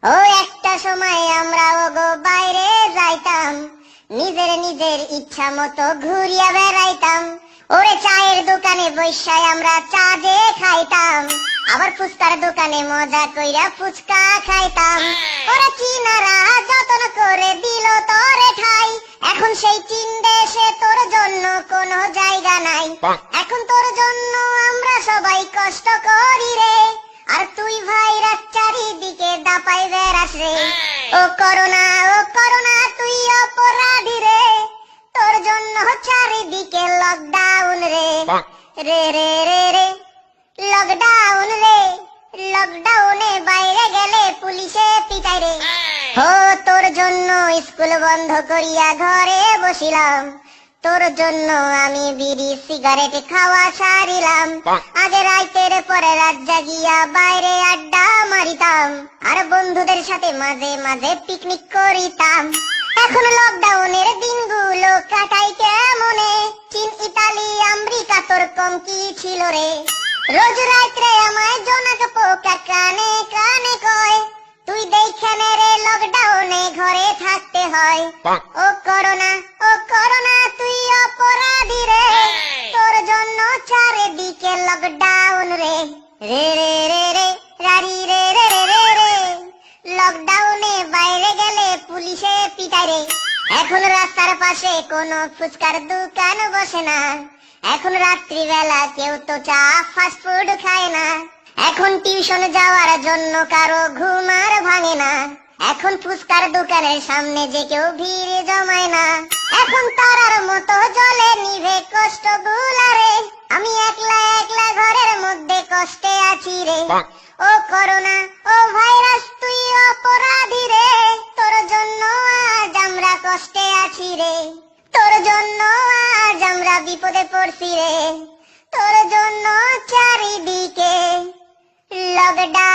ও একটা সময় আমরা ওগো বাইরে যাইতাম, নিজের ইচ্ছা মতো ঘুরিয়া বেড়াইতাম। ওরে চায়ের দোকানে বৈশায় আমরা চা যে খাইতাম, আবার ফুচকার দোকানে মজা কইরা ফুচকা খাইতাম। ওরে চিনারা যতন করে দিল তোরে ঠাই, এখন সেই চীন দেশে তোর জন্য কোনো জায়গা নাই। এখন তোর জন্য আমরা সবাই কষ্ট করি রে, আর তুই ভাইরাস চারিদিকে দাপাই বেড়াস রে। ও করোনা তুই অপরাধী রে, তোর জন্য চারিদিকে লকডাউন রে। রে রে রে রে লকডাউন রে, লকডাউনে বাইরে গেলে পুলিশে পিটাই রে। ও তোর জন্য স্কুল বন্ধ করিয়া ঘরে বসিলাম, তোর জন্য আমি বিড়ি সিগারেট খাওয়া ছাড়িলাম। আগে রাইতের পরে রাত জাগিয়া বাইরে আড্ডা মারিতাম, আর বন্ধুদের সাথে মাঝে মাঝে পিকনিক করিতাম। এখন লকডাউনের দিনগুলো কাটাই কেমনে, চীন ইতালি আমেরিকা তোর কম কি ছিল রে। রোজ রাত্রে আমায় জোনাক পোকা কানে কানে কয়, তুই দেখে নে রে লকডাউনে ঘরে থাকতে হয়। ও করোনা তুই অপরাধী রে, তোর জন্য চারিদিকে লকডাউন রে। রে রে রে রে রারি রে রে রে রে, লকডাউনে বাইরে গেলে পুলিশে পিটাই রে। এখন রাস্তার পাশে কোনো ফুচকার দোকান বসে না, এখন রাত্রিবেলা কেউ তো চা ফাস্ট ফুড খায় না। এখন টিউশন যাওয়ার জন্য কারো ঘুম আর ভাঙে না, এখন ফুচকার দোকানের সামনে যে কেউ ভিড় জমায় না। এখন তারার মতো জলে নিভে কষ্ট গুলারে, আমি একলা একলা ঘরের মধ্যে কষ্টে আছি রে। ও করোনা ও ভাইরাস তুই অপরাধী রে, তোর জন্য আজ আমরা কষ্টে আছি রে। তোর জন্য আজ আমরা বিপদে পড়ছি রে, তোর জন্য চারিদিকে লকডাউন।